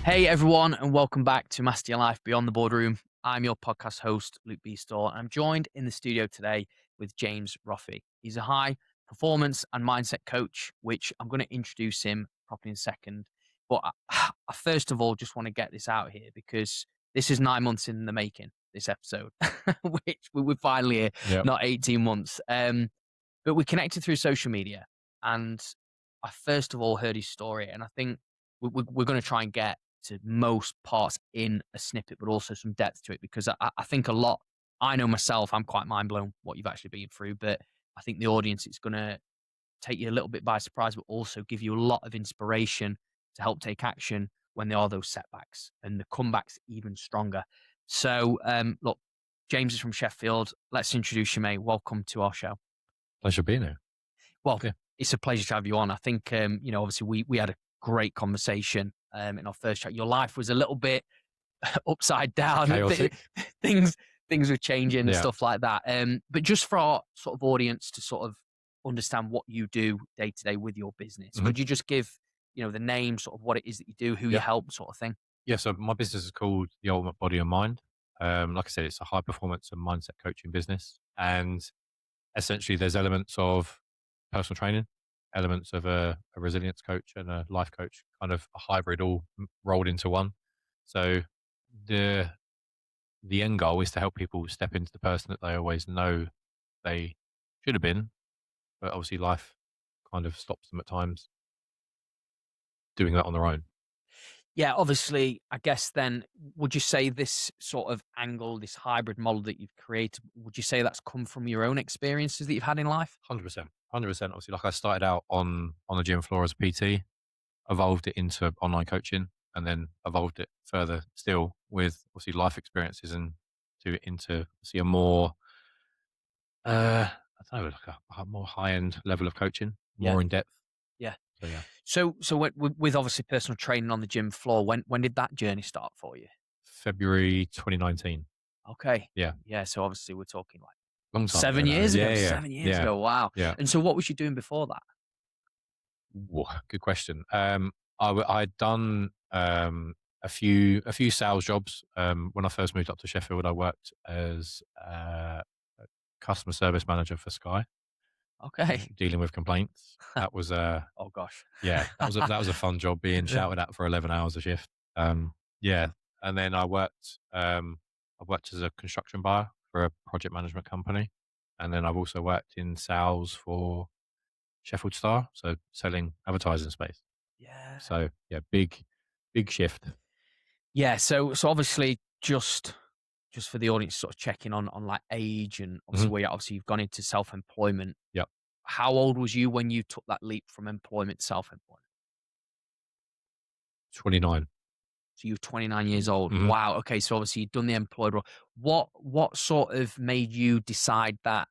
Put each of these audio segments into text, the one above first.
Hey everyone, and welcome back to Master Your Life Beyond the Boardroom. I'm your podcast host, Luke Beastore, and I'm joined in the studio today with James Roffey. He's a high performance and mindset coach, which I'm going to introduce him properly in a second. But I first of all just want to get this out here because this is 9 months in the making, this episode, which we're finally here, Yep. not 18 months. But we connected through social media, and I first of all heard his story, and I think we're going to try and get to most parts in a snippet, but also some depth to it because I think a lot. I know myself, I'm quite mind blown what you've actually been through, but I think the audience it's going to take you a little bit by surprise, but also give you a lot of inspiration to help take action when there are those setbacks and the comebacks even stronger. So, look, James is from Sheffield. Let's introduce you, mate. Welcome to our show. Pleasure being here. Well, Yeah. it's a pleasure to have you on. I think, obviously we had a great conversation in our first chat. Your life was a little bit upside down. Chaotic. Things were changing and Yeah. stuff like that. But just for our sort of audience to sort of understand what you do day to day with your business, Mhm. could you just give, the name, sort of what it is that you do, who you Yeah. help sort of thing? Yeah. So my business is called The Ultimate Body and Mind. Like I said, it's a high performance and mindset coaching business. And essentially there's elements of personal training, elements of a resilience coach and a life coach, kind of a hybrid all rolled into one. So the the end goal is to help people step into the person that they always know they should have been, but obviously life kind of stops them at times doing that on their own. Yeah, obviously, I guess then, would you say this sort of angle, this hybrid model that you've created, would you say that's come from your own experiences that you've had in life? 100%. 100%. Obviously, like I started out on the gym floor as a PT, evolved it into online coaching, and then evolved it further still with obviously life experiences and to into see a more I don't know, like a more high end level of coaching, Yeah, more in depth. yeah. So yeah, So with obviously personal training on the gym floor, when did that journey start for you? February 2019. Okay. Yeah, Yeah, so obviously we're talking like long time ago 7 now. years ago, Yeah, yeah, 7 years yeah, ago, wow. yeah. And so what was you doing before that? Whoa, good question. I'd done a few sales jobs. When I first moved up to Sheffield, I worked as a customer service manager for Sky, Okay. dealing with complaints. That was Oh gosh. yeah, that was a fun job being Yeah. shouted at for 11 hours a shift. Yeah, and then I worked as a construction buyer for a project management company, and then I've also worked in sales for Sheffield Star, so selling advertising space. Yeah. So yeah, big shift. Yeah, so obviously just for the audience sort of checking on like age and Mhm. obviously where obviously you've gone into self-employment. Yep. How old was you when you took that leap from employment to self-employment? 29. So you're 29 years old. Mhm. Wow. Okay. So obviously you've done the employed role. What sort of made you decide that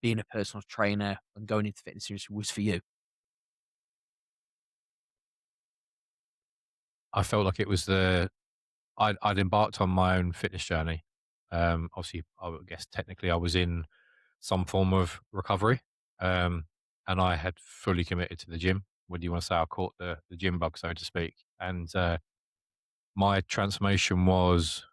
being a personal trainer and going into fitness industry was for you? I felt like it was I'd embarked on my own fitness journey. Obviously, I would guess technically I was in some form of recovery, and I had fully committed to the gym. What do you want to say? I caught the gym bug, so to speak. And my transformation was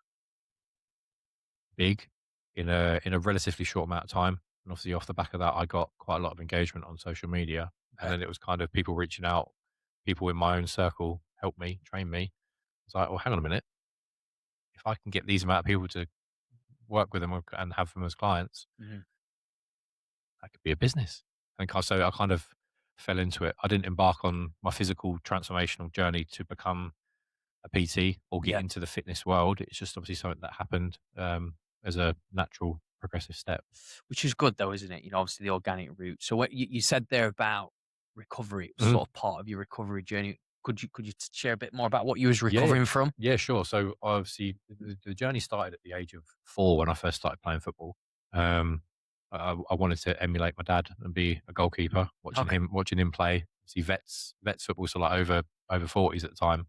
big in a relatively short amount of time. And obviously, off the back of that, I got quite a lot of engagement on social media, and Okay. then it was kind of people reaching out, people in my own circle help me, train me. It's like, well, hang on a minute. If I can get these amount of people to work with them and have them as clients, Mhm. that could be a business. And so I kind of fell into it. I didn't embark on my physical transformational journey to become a PT or get Yeah. into the fitness world. It's just obviously something that happened as a natural progressive step. Which is good though, isn't it? Obviously the organic route. So what you said there about recovery, it was Mhm. sort of part of your recovery journey. Could you share a bit more about what you was Yeah, recovering from? yeah, sure. So obviously, the journey started at the age of 4 when I first started playing football. Um, I wanted to emulate my dad and be a goalkeeper. Okay. Watching him play. See vets football, so like over 40s at the time.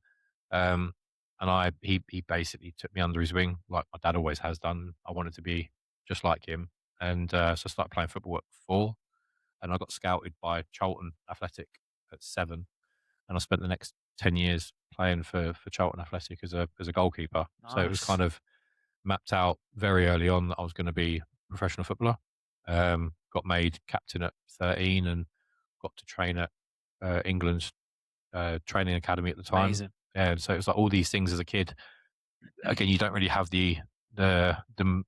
Um, and he basically took me under his wing, like my dad always has done. I wanted to be just like him, and so I started playing football at 4, and I got scouted by Charlton Athletic at 7, and I spent the next 10 years playing for Charlton Athletic as a goalkeeper. So it was Nice. kind of mapped out very early on that I was going to be a professional footballer. Got made captain at 13 and got to train at England's training academy at the time. Amazing. Yeah, so it was like all these things as a kid. Again, you don't really have the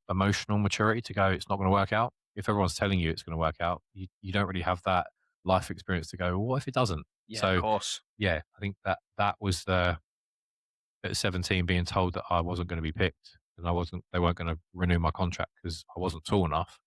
emotional maturity to go, it's not going to work out. If everyone's telling you it's going to work out, you don't really have that life experience to go, well, what if it doesn't? Yeah, of So course. yeah, I think that was the at 17 being told that I wasn't going to be picked and they weren't going to renew my contract because I wasn't tall enough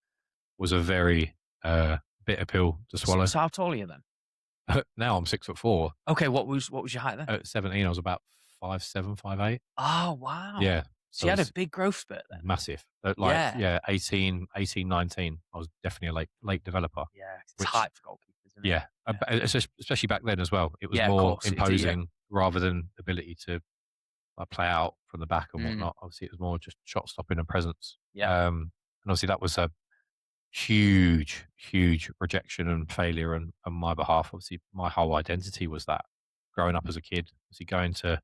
was a very bitter pill to swallow. So how tall are you then? Now I'm 6'4". Okay, what was your height then? At 17, I was about 5'7", 5'8". Oh, wow. Yeah, So so you it had a was big growth spurt then? massive. Like, Yeah. yeah, 19. I was definitely a late developer, Yeah, it's which, hype for goalkeepers, isn't it? yeah, Yeah. especially back then as well. It was Yeah, of more course. Yeah. imposing rather than ability to like play out from the back and Mm, whatnot. Obviously, it was more just shot stopping and presence. yeah. And obviously, that was a huge rejection and failure on my behalf. Obviously, my whole identity was that growing up as a kid, obviously going to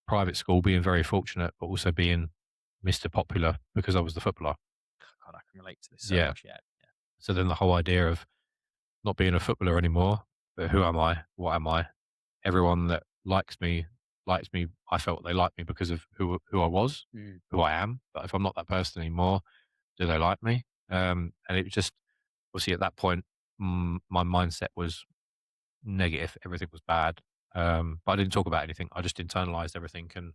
private school, being very fortunate, but also being Mr. Popular because I was the footballer. God, I can relate to this so Yeah. much. Yeah. So then the whole idea of not being a footballer anymore, but who am I? What am I? Everyone that likes me. I felt they liked me because of who I was, Yeah. Mm. who I am. But if I'm not that person anymore, do they like me? And it was just obviously at that point, my mindset was negative. Everything was bad. But I didn't talk about anything. I just internalized everything and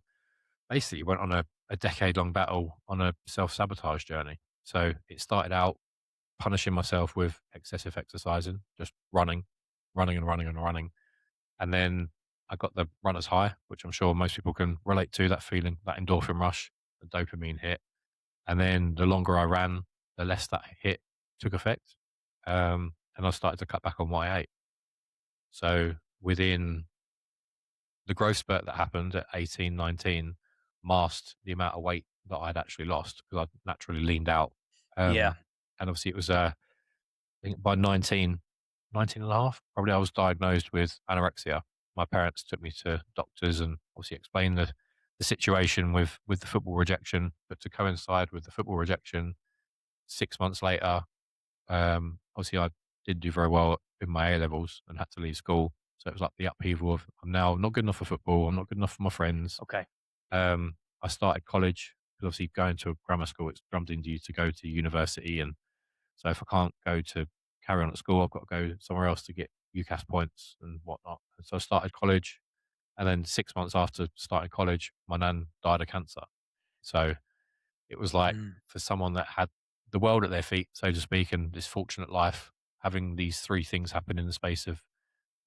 basically went on a decade long battle on a self sabotage journey. So it started out punishing myself with excessive exercising, just running. And then I got the runner's high, which I'm sure most people can relate to that feeling, that endorphin rush, the dopamine hit. And then the longer I ran, the less that hit took effect. And I started to cut back on what I ate. So within the growth spurt that happened at 18, 19 masked the amount of weight that I'd actually lost because I'd naturally leaned out. Yeah. And obviously it was, I think by 19 and a half, probably I was diagnosed with anorexia. My parents took me to doctors and obviously explained the situation with the football rejection, but to coincide with the football rejection, 6 months later, obviously, I didn't do very well in my A levels and had to leave school. So it was like the upheaval of I'm now not good enough for football. I'm not good enough for my friends. Okay. I started college because obviously going to a grammar school, it's drummed into you to go to university. And so if I can't go to carry on at school, I've got to go somewhere else to get UCAS points and whatnot. And so I started college. And then 6 months after starting college, my nan died of cancer. So it was like Mm. for someone that had the world at their feet, so to speak, and this fortunate life, having these three things happen in the space of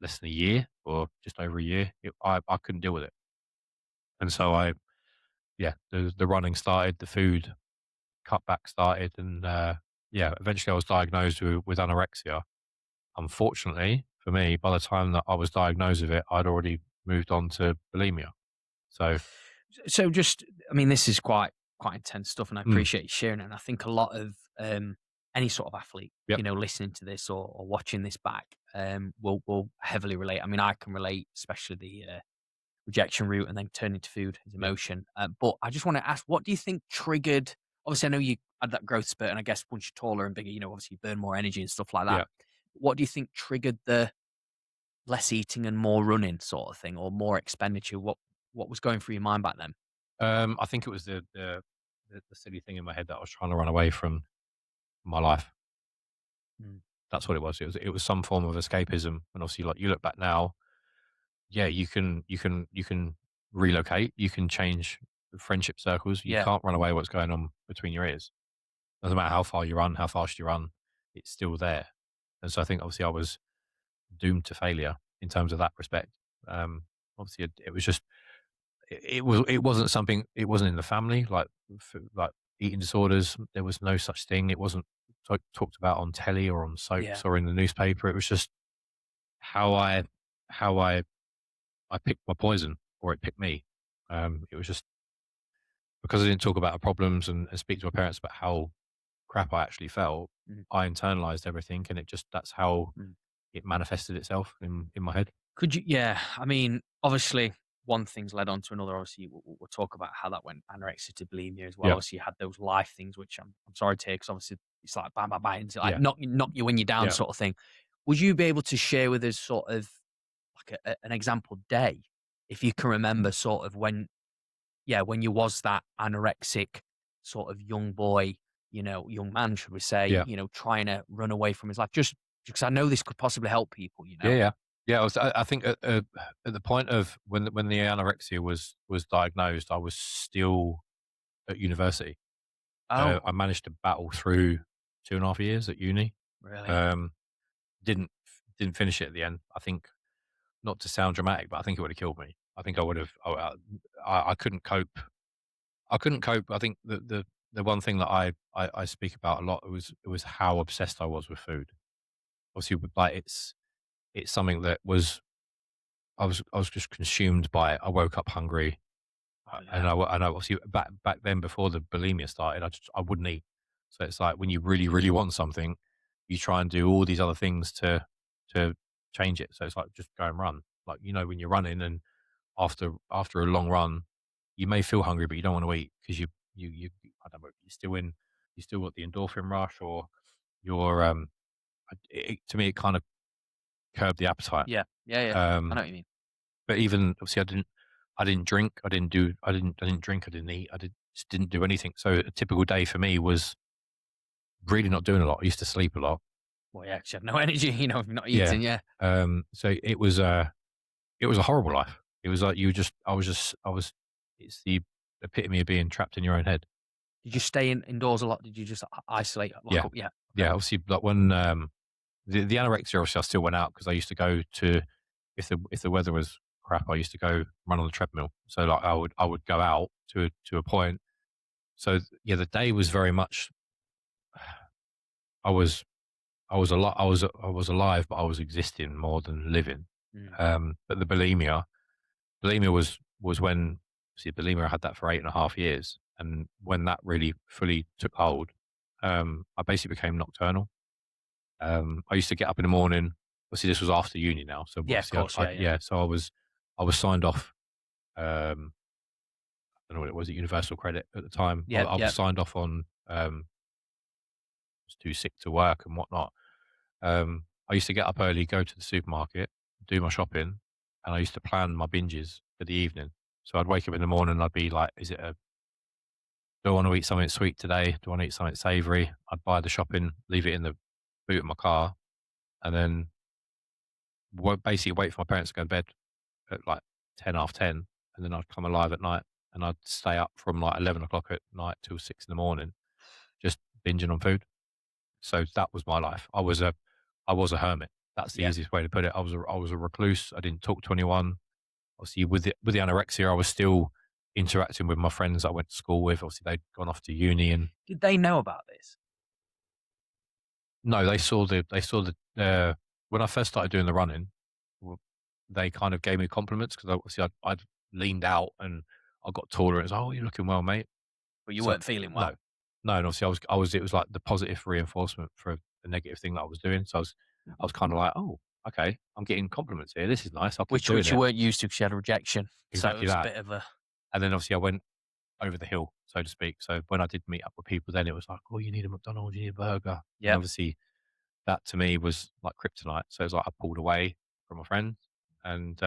less than a year or just over a year, I couldn't deal with it. And so yeah, the running started, the food cutback started, and yeah, eventually I was diagnosed with anorexia. Unfortunately for me, by the time that I was diagnosed with it, I'd already moved on to bulimia. So, So just, I mean, this is quite intense stuff, and I mm, appreciate you sharing it. And I think a lot of any sort of athlete, yep, listening to this or watching this back, will heavily relate. I mean, I can relate, especially the rejection route and then turning to food as yep, emotion. But I just want to ask, what do you think triggered? Obviously, I know you had that growth spurt, and I guess once you're taller and bigger, obviously you burn more energy and stuff like that. yep. What do you think triggered the less eating and more running sort of thing, or more expenditure? What was going through your mind back then? I think it was the silly thing in my head that I was trying to run away from my life. Mm. That's what it was. It was some form of escapism. And obviously, like you look back now, yeah, you can relocate, you can change friendship circles. You Yeah. can't run away what's going on between your ears. Doesn't matter how far you run, how fast you run, it's still there. And so I think obviously I was doomed to failure in terms of that respect. Um, Obviously, it was just it wasn't something. It wasn't in the family like eating disorders. There was no such thing. It wasn't talked about on telly or on Yeah. soaps or in the newspaper. It was just how I picked my poison or it picked me. It was just because I didn't talk about our problems and speak to my parents about how crap I actually felt. Mm. I internalized everything, and it just that's how Mm. it manifested itself in my head. Could you? Yeah. I mean, obviously. one thing's led on to another. Obviously, we'll talk about how that went anorexia to bulimia as well. Yeah. Obviously, you had those life things, which I'm sorry to hear, because obviously it's like bang, bang, bang, it's like Yeah. knock you when you're down Yeah. sort of thing. Would you be able to share with us sort of like an example day, if you can remember, sort of when, yeah, when you was that anorexic sort of young boy, young man, should we say, Yeah. trying to run away from his life, just because I know this could possibly help people, Yeah. Yeah. Yeah. I think at the point of when the anorexia was diagnosed, I was still at university. Oh, I managed to battle through 2.5 years at uni. really? Um, didn't finish it at the end. I think, not to sound dramatic, but I think it would have killed me. I think I would have. I couldn't cope. I couldn't cope. I think the one thing that I speak about a lot was how obsessed I was with food. Obviously, like it's something that was I was just consumed by it. I woke up hungry, Oh, and yeah. I know obviously back then before the bulimia started, I wouldn't eat. So it's like when you really want something, you try and do all these other things to change it. So it's like just go and run. Like when you're running and after a long run, you may feel hungry, but you don't want to eat because you I don't know, you still got the endorphin rush, or you're to me it kind of curbed the appetite. Yeah. Yeah, yeah. I Um, know what you mean. but even obviously I didn't drink, I didn't drink, I didn't eat, just didn't do anything. So a typical day for me was really not doing a lot. I used to sleep a lot. Well, yeah, 'cause you have no energy, if you're not Yeah. eating, yeah. So it was a horrible life. It was like I was it's the epitome of being trapped in your own head. Did you stay indoors a lot? Did you just isolate, lock Yeah. up? Yeah. Okay. Yeah, obviously, like when, the anorexia, obviously, I still went out because I used to go to, if the weather was crap, I used to go run on the treadmill. So, like, I would go out to a point. So, yeah, the day was very much I was I was alive, but I was existing more than living. Mm. But the bulimia was when, see, bulimia, I had that for 8.5 years, and when that really fully took hold, I basically became nocturnal. I used to get up in the morning. Obviously, this was after uni now, so Yeah, of obviously, course. Yeah, yeah. yeah. So I was signed off. I don't know what it was, at Universal Credit at the time. I, Yeah, I was yeah. signed off on, was too sick to work and whatnot. I used to get up early, go to the supermarket, do my shopping, and I used to plan my binges for the evening. So I'd wake up in the morning, I'd be like, do I want to eat something sweet today? Do I want to eat something savory? I'd buy the shopping, leave it in the boot of my car, and then basically wait for my parents to go to bed at like 10 half 10, and then I'd come alive at night, and I'd stay up from like 11 o'clock at night till 6 in the morning, just binging on food. So that was my life. I was a hermit. That's the Yeah. easiest way to put it. I was a recluse. I didn't talk to anyone. Obviously, with the anorexia, I was still interacting with my friends that I went to school with. Obviously, they'd gone off to uni, and Did they know about this? no, they saw the when I first started doing the running, w- they kind of gave me compliments because obviously I'd leaned out and I got taller. And it's, oh, you're looking well, mate. But you So weren't feeling no, well? no, and obviously I was. It was like the positive reinforcement for the negative thing that I was doing. So I was kind of like, oh, okay, I'm getting compliments here. This is nice. I'll keep doing Which you it. weren't used to, 'cause you had a rejection. So it Exactly was a that. bit of a And then obviously I went over the hill, so to speak. So when I did meet up with people, then it was like, oh, you need a McDonald's, you need a burger, and yep. obviously that to me was like kryptonite. So it was like I pulled away from my friends, and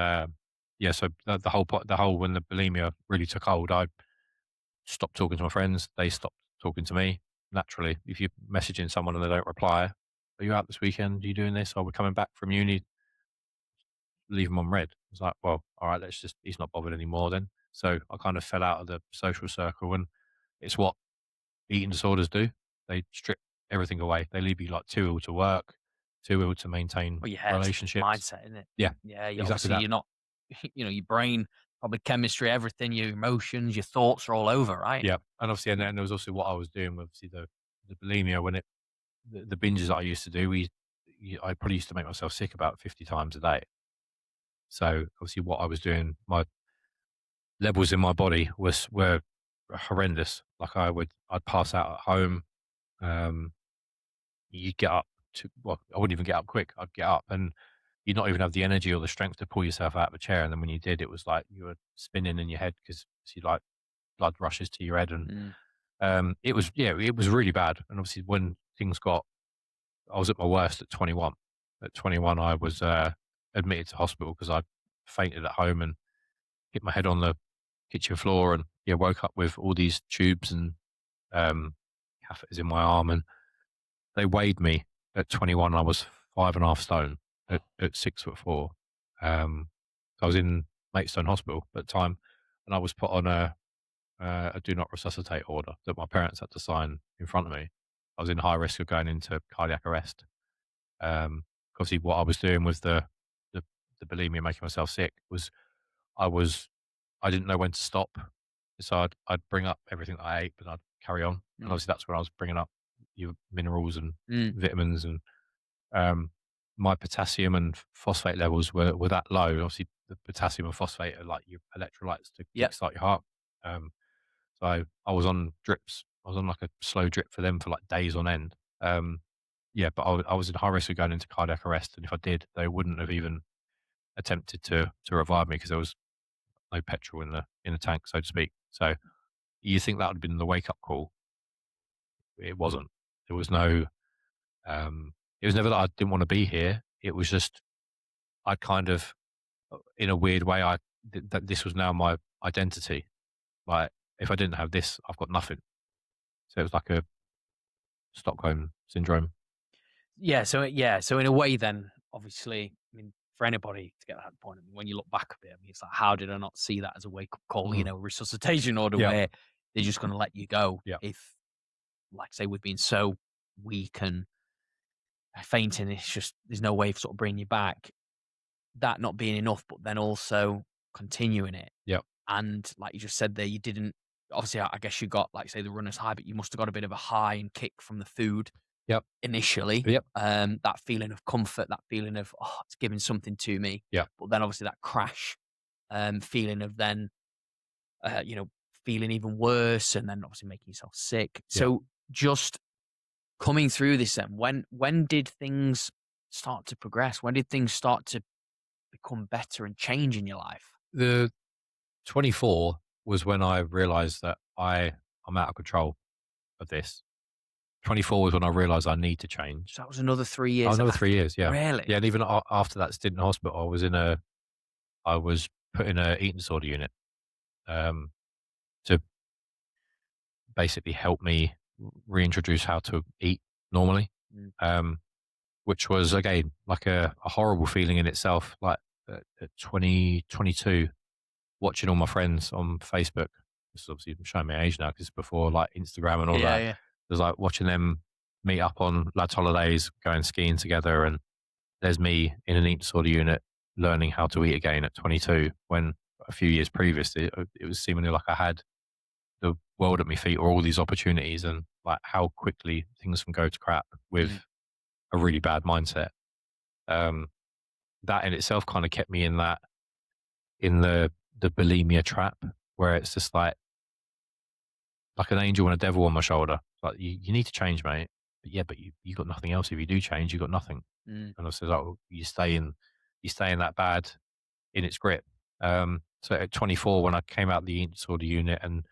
yeah. So the whole when the bulimia really took hold, I stopped talking to my friends. They stopped talking to me. Naturally, if you're messaging someone and they don't reply, are you out this weekend? Are you doing this? Or we're coming back from uni. Leave them on red. It's like, well, all right, let's just. He's not bothered anymore then. So I kind of fell out of the social circle, and it's what eating disorders do. They strip everything away. They leave you like too ill to work, too ill to maintain Well, your head, relationships. mindset, isn't it? Yeah, Yeah, you exactly obviously, that. you're not your brain, probably chemistry, everything, your emotions, your thoughts are all over, right? Yeah, and obviously, and then there was also what I was doing with, obviously, the bulimia when the binges that I used to do. I probably used to make myself sick about 50 times a day. So obviously, what I was doing, my levels in my body were horrendous. Like I'd pass out at home. Um, you get up to, well, I wouldn't even get up quick. I'd get up and you'd not even have the energy or the strength to pull yourself out of a chair. And then when you did, it was like you were spinning in your head because you like blood rushes to your head. And Mm. it was, yeah, it was really bad. And obviously, when things got, I was at my worst at 21. At 21, I was admitted to hospital because I fainted at home and hit my head on the kitchen floor, and yeah, woke up with all these tubes and um, catheters in my arm, and they weighed me at 21. I was 5.5 stone at 6'4". I was in Maidstone Hospital at the time, and I was put on a do not resuscitate order that my parents had to sign in front of me. I was in high risk of going into cardiac arrest. Um, Obviously, what I was doing with the, the bulimia, making myself sick, was I was I didn't know when to stop. So I'd bring up everything that I ate, but I'd carry on. And Mm. obviously, that's when I was bringing up your minerals and Mm. vitamins, and um, my potassium and phosphate levels were that low. Obviously, the potassium and phosphate are like your electrolytes to Yep. kickstart your heart. Um, so I was on drips. I was on like a slow drip for them for like days on end. Yeah, but I was in high risk of going into cardiac arrest, and if I did, they wouldn't have even attempted to revive me because there was no petrol in the tank, so to speak. So you think that would have been the wake up call? It wasn't. There was no. It was never that I didn't want to be here. It was just I kind of, in a weird way, that this was now my identity. Like if I didn't have this, I've got nothing. So it was like a Stockholm syndrome. Yeah. So in a way, then obviously, I mean, for anybody to get to that point, I mean, when you look back a bit, I mean, it's like, how did I not see that as a wake up call? You Mm. know, resuscitation order Yeah, where they're just going to let you go yeah, if, like, say, we've been so weak and fainting. It's just there's no way of sort of bringing you back. That not being enough, but then also continuing it. yeah, And like you just said there, you didn't obviously I guess you got like say the runner's high, but you must have got a bit of a high and kick from the food yep, initially. yep, That feeling of comfort, that feeling of oh, it's giving something to me. yeah, But then obviously that crash, feeling of then you know, feeling even worse and then obviously making yourself sick. yeah. So just coming through this then, when did things start to progress? When did things start to become better and change in your life? The 24 was when I realized that I'm out of control of this. 24 was when I realized I need to change. So that was another 3 Oh, years another after. 3 years, yeah. Really? Yeah, and even after that stint in hospital, I was put in a eating disorder unit, um, to basically help me reintroduce how to eat normally, Mm. um, which was, again, like a horrible feeling in itself, like, at 22, watching all my friends on Facebook. This is obviously showing my age now because it's before, like, Instagram and all Yeah, that. yeah. It was like watching them meet up on lads' holidays, going skiing together, and there's me in an eating disorder unit learning how to eat again at 22 when a few years previous it was seemingly like I had the world at my feet or all these opportunities, and like how quickly things can go to crap Mm. with a really bad mindset. Um, that in itself kind of kept me in the bulimia trap where it's just like an angel and a devil on my shoulder. Like you need to change, mate. But yeah, but you got nothing else. If you do change, you got nothing. Mm. And I said, oh, you stay in that bad in its grip. So at 24, when I came out the eating disorder unit and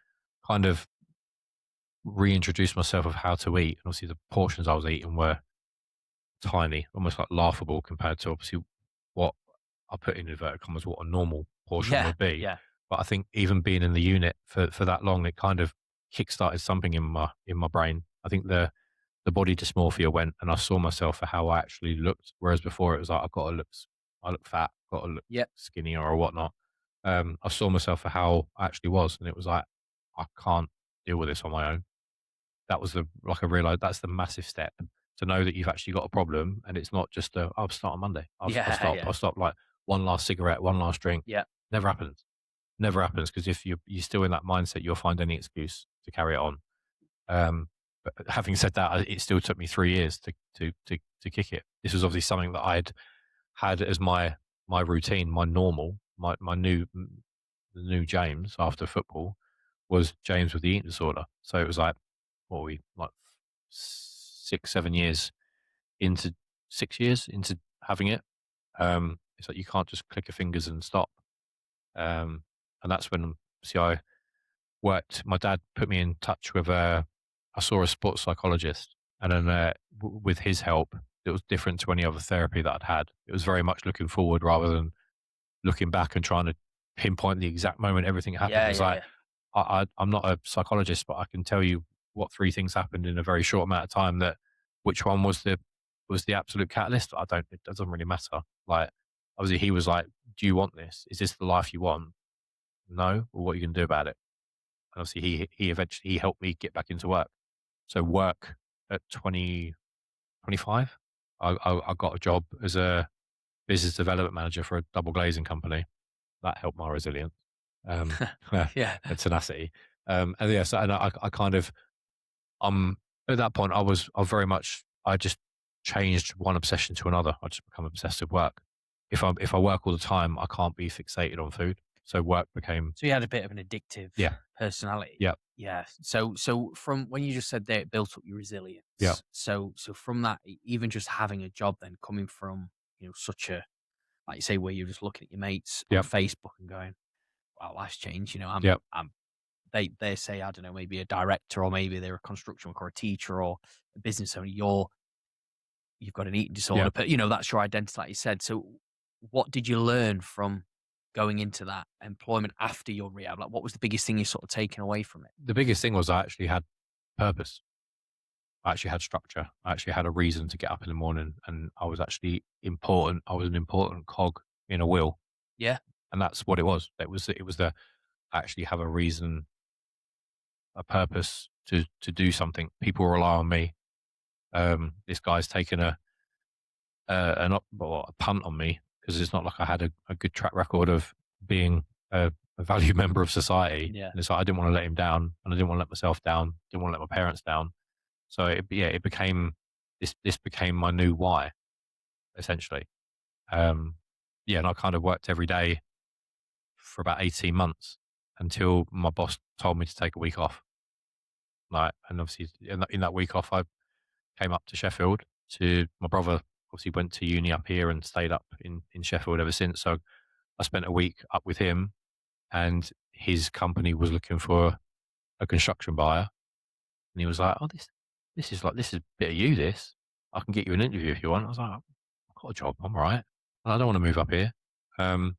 kind of reintroduced myself of how to eat, and obviously the portions I was eating were tiny, almost like laughable compared to obviously what I put in inverted commas, what a normal portion Yeah, would be. yeah. But I think even being in the unit for that long, it kind of kickstarted something in my brain. I think the body dysmorphia went, and I saw myself for how I actually looked. Whereas before it was like I look fat, got to look Yep. skinnier or whatnot. I saw myself for how I actually was, and it was like I can't deal with this on my own. That was I realized that's the massive step to know that you've actually got a problem, and it's not just I'll start on Monday. Yeah, yeah. I'll stop like one last cigarette, one last drink. Yeah. Never happens. Never happens because if you're still in that mindset, you'll find any excuse to carry it on. But having said that, it still took me 3 years to kick it. This was obviously something that I'd had as my routine, my normal, my the new James after football was James with the eating disorder. So it was like, what were we like 6, 7 years into 6 years into having it. It's like you can't just click your fingers and stop. And that's when, see, I worked. My dad put me in touch with I saw a sports psychologist, and then with his help, it was different to any other therapy that I'd had. It was very much looking forward rather than looking back and trying to pinpoint the exact moment everything happened. Yeah, It's yeah, like yeah. I'm not a psychologist, but I can tell you what three things happened in a very short amount of time. That which one was the absolute catalyst. I don't. It doesn't really matter. Like obviously, he was like, "Do you want this? Is this the life you want? No. Well, what are you going to do about it?" And obviously, he eventually he helped me get back into work. So work at 25, I got a job as a business development manager for a double glazing company. That helped my resilience, um, Yeah. and tenacity. And yeah, so and I kind of at that point I very much I just changed one obsession to another. I just become obsessed with work. If I work all the time, I can't be fixated on food. So work became So you had a bit of an addictive yeah, personality. yeah, Yeah. So from when you just said there, it built up your yeah, resilience. So from that, even just having a job, then coming from such a, like you say, where you're just looking at your mates on yeah, Facebook and going, "Wow, life's changed." yeah, I'm. They say, I don't know, maybe a director, or maybe they're a construction worker or a teacher or a business owner. You've got an eating yeah. disorder, but that's your identity, like you said. So what did you learn from going into that employment after your rehab? Like, what was the biggest thing you sort of taken away from it? The biggest thing was I actually had purpose. I actually had structure. I actually had a reason to get up in the morning, and I was actually important. I was an important cog in a wheel, Yeah. and that's what it was. It was the I actually have a reason, a purpose to do something. People rely on me. This guy's taken a punt on me because it's not like I had a good track record of being a valued member of society. Yeah. And it's like I didn't want to let him down, and I didn't want to let myself down. Didn't want to let my parents down. So it became this became my new why essentially. Um, yeah, and I kind of worked every day for about 18 months until my boss told me to take a week off. Like, and obviously in that week off, I came up to Sheffield to my brother. Obviously, went to uni up here and stayed up in Sheffield ever since. So I spent a week up with him, and his company was looking for a construction buyer, and he was like, "Oh, this is a bit of you. This I can get you an interview if you want." I was like, "I've got a job. I'm all right. I don't want to move up here." Um,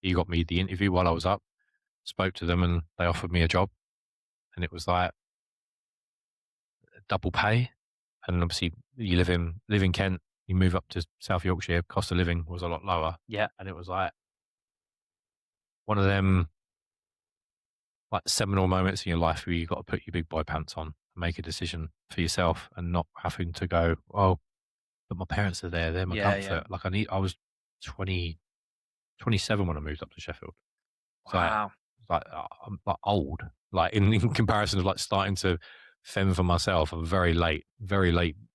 he got me the interview while I was up. Spoke to them, and they offered me a job, and it was like double pay. And obviously, you live in Kent, you move up to South Yorkshire, cost of living was a lot lower, Yeah. and it was like one of them like seminal moments in your life where you got to put your big boy pants on and make a decision for yourself, and not having to go, oh, but my parents are there, they're my Yeah. Yeah. comfort. I was 20, 27 when I moved up to Sheffield. Wow. It's like I'm like old, like in comparison of like starting to fend for myself. I'm very late,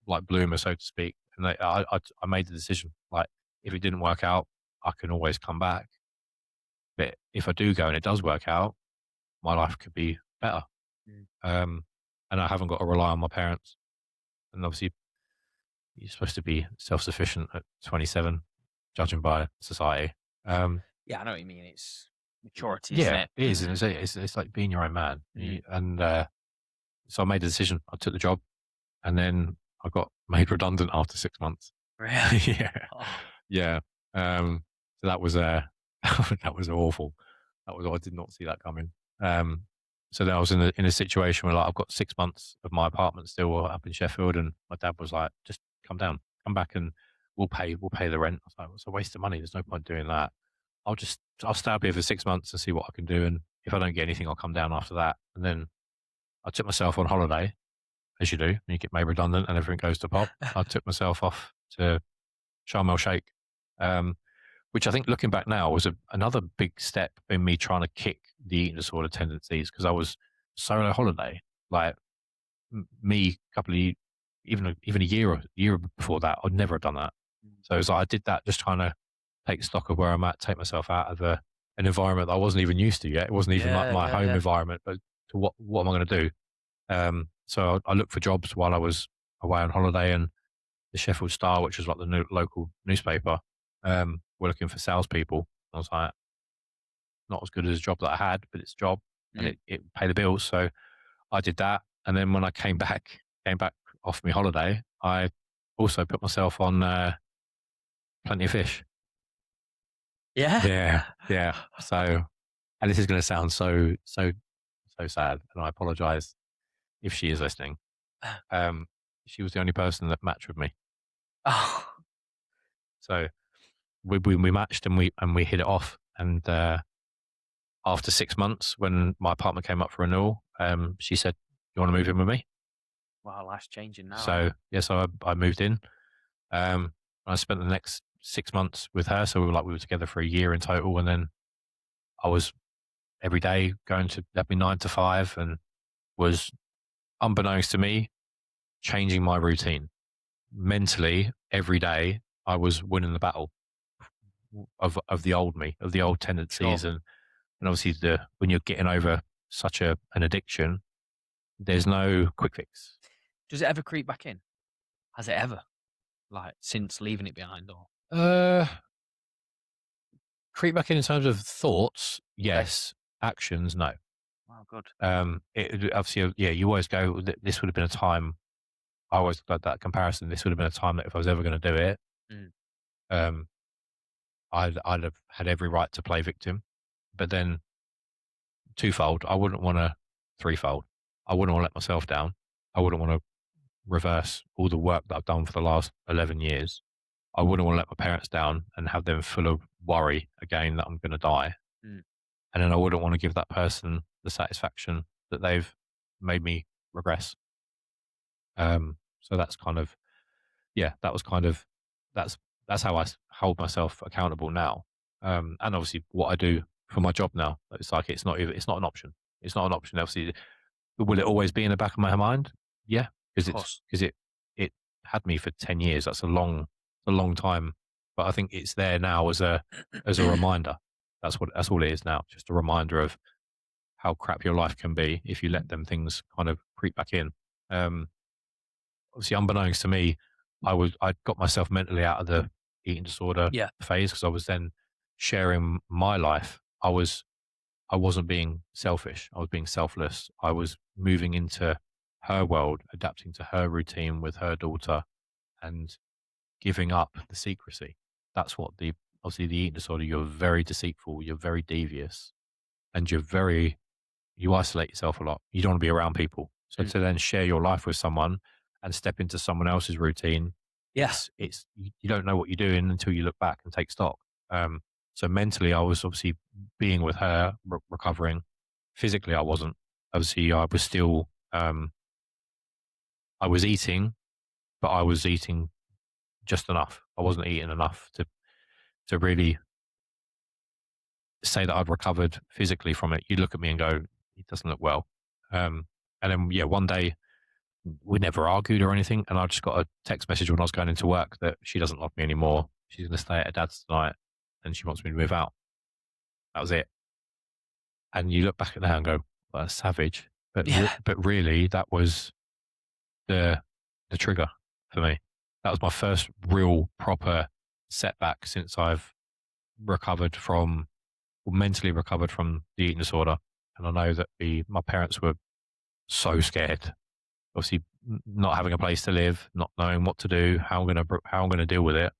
like bloomer, so to speak. And I made the decision, like if it didn't work out, I can always come back. But if I do go and it does work out, my life could be better. Mm. Um, and I haven't got to rely on my parents. And obviously, you're supposed to be self sufficient at 27, judging by society. Um, Yeah, I know what you mean. It's maturity, isn't yeah, it? it is, and it's like being your own man. Mm. And so I made a decision. I took the job, and then I got made redundant after 6 months. Really? Yeah, Oh, yeah. So that was that was awful. I did not see that coming. Um, so then I was in a situation where like I've got 6 months of my apartment still up in Sheffield, and my dad was like, "Just come down, come back, and we'll pay the rent." I was like, "It's a waste of money. There's no point doing that. I'll stay up here for 6 months and see what I can do, and if I don't get anything, I'll come down after that." And then I took myself on holiday, as you do when you get made redundant and everything goes to pop. I took myself off to Sharm el Sheikh, um, which I think looking back now was another big step in me trying to kick the eating disorder tendencies, because I was solo holiday. Like me, a couple of even a year before that, I'd never have done that. So it was like I did that just trying to take stock of where I'm at, take myself out of an environment that I wasn't even used to yet. It wasn't even yeah, my yeah, home yeah. environment, but to what am I going to do? So I looked for jobs while I was away on holiday, and the Sheffield Star, which was like the local newspaper, were looking for salespeople. I was like, not as good as a job that I had, but it's a job and Mm. it paid the bills. So I did that. And then when I came back off my holiday, I also put myself on Plenty of Fish. Yeah. Yeah. Yeah. So, and this is going to sound so sad. And I apologize if she is listening. Um, she was the only person that matched with me. Oh, So we matched and we hit it off. And after 6 months, when my partner came up for renewal, she said, "You want to move in with me?" wow, life's changing now, eh? So yes, I moved in. I spent the next 6 months with her. So we were together for a year in total, and then I was every day going to that'd be 9 to 5, and was unbeknownst to me changing my routine mentally every day. I was winning the battle of the old me, of the old Sure. tendencies, and obviously when you're getting over such an addiction, there's no quick fix. Does it ever creep back in? Has it ever? Like, since leaving it behind, or? Uh, Creep back in terms of thoughts, Okay. yes. Actions, no. Wow, good. Obviously, yeah. You always go. This would have been a time. I always got that comparison. This would have been a time that if I was ever going to do it, Mm. um, I'd have had every right to play victim. But then twofold, I wouldn't want to threefold. I wouldn't want to let myself down. I wouldn't want to reverse all the work that I've done for the last 11 years. I wouldn't want to let my parents down and have them full of worry again that I'm going to die. Mm. And then I wouldn't want to give that person the satisfaction that they've made me regress. So that's kind of, yeah, that was kind of, that's, that's how hold myself accountable now. And obviously what I do for my job now, it's like, it's not an option. It's not an option. Obviously, will it always be in the back of my mind? Yeah. Of course. Because it had me for 10 years. That's a long time. But I think it's there now as a reminder. That's all it is now. Just a reminder of how crap your life can be if you let them things kind of creep back in. Um, Obviously, unbeknownst to me, I got myself mentally out of the eating disorder Yeah. phase because I was then sharing my life. I wasn't being selfish. I was being selfless. I was moving into her world, adapting to her routine with her daughter, and giving up the secrecy. That's what obviously the eating disorder. You're very deceitful. You're very devious, and you isolate yourself a lot. You don't want to be around people. So Mm. to then share your life with someone and step into someone else's routine, Yeah. you don't know what you're doing until you look back and take stock. So mentally, I was obviously being with her, recovering. Physically, I wasn't. Obviously, I was still. I was eating, but I was eating just enough. I wasn't eating enough to really say that I'd recovered physically from it. You look at me and go, "He doesn't look well." And then, yeah, one day we never argued or anything, and I just got a text message when I was going into work that she doesn't love me anymore. She's going to stay at her dad's tonight, and she wants me to move out. That was it. And you look back at that and go, well, that's savage. Yeah. But really, that was the trigger for me. That was my first real proper setback since I've mentally recovered from the eating disorder. And I know that my parents were so scared. Obviously, not having a place to live, not knowing what to do, how I'm gonna deal with it.